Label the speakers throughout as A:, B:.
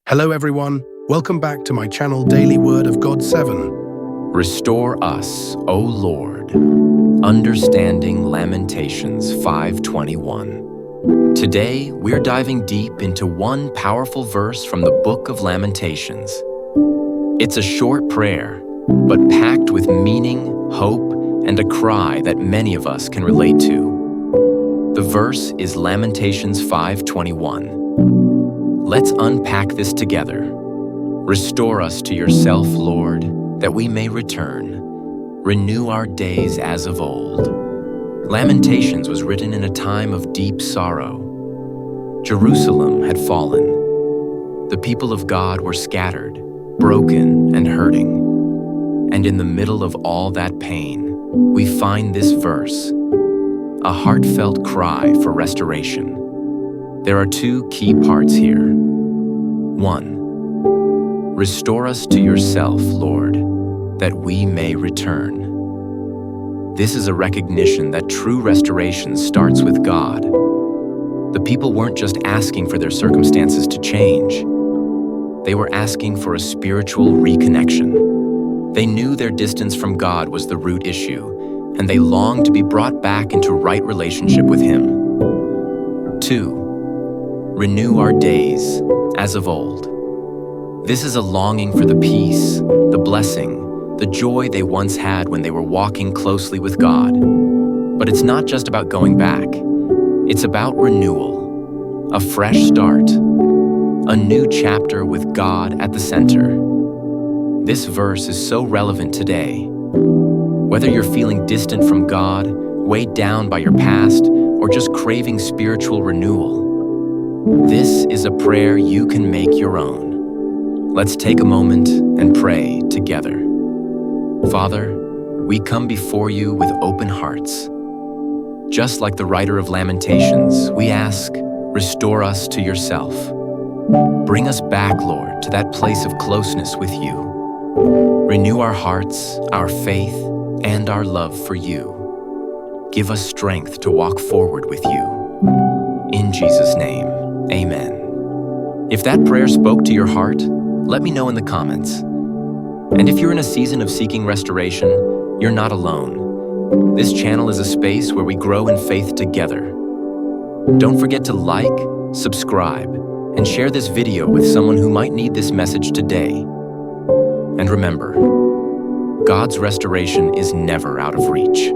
A: Hello everyone, welcome back to my channel Daily Word of God 7.
B: Restore us, O Lord. Understanding Lamentations 5:21. Today, we're diving deep into one powerful verse from the book of Lamentations. It's a short prayer, but packed with meaning, hope, and a cry that many of us can relate to. The verse is Lamentations 5:21. Let's unpack this together. Restore us to yourself, Lord, that we may return. Renew our days as of old. Lamentations was written in a time of deep sorrow. Jerusalem had fallen. The people of God were scattered, broken, and hurting. And in the middle of all that pain, we find this verse, a heartfelt cry for restoration. There are two key parts here. 1. Restore us to yourself, Lord, that we may return. This is a recognition that true restoration starts with God. The people weren't just asking for their circumstances to change. They were asking for a spiritual reconnection. They knew their distance from God was the root issue, and they longed to be brought back into right relationship with Him. 2. Renew our days as of old. This is a longing for the peace, the blessing, the joy they once had when they were walking closely with God. But it's not just about going back. It's about renewal, a fresh start, a new chapter with God at the center. This verse is so relevant today. Whether you're feeling distant from God, weighed down by your past, or just craving spiritual renewal, this is a prayer you can make your own. Let's take a moment and pray together. Father, we come before you with open hearts. Just like the writer of Lamentations, we ask, restore us to yourself. Bring us back, Lord, to that place of closeness with you. Renew our hearts, our faith, and our love for you. Give us strength to walk forward with you. In Jesus' name, amen. If that prayer spoke to your heart, let me know in the comments. And if you're in a season of seeking restoration, you're not alone. This channel is a space where we grow in faith together. Don't forget to like, subscribe, and share this video with someone who might need this message today. And remember, God's restoration is never out of reach.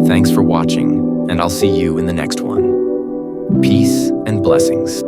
B: Thanks for watching, and I'll see you in the next one. Peace and blessings.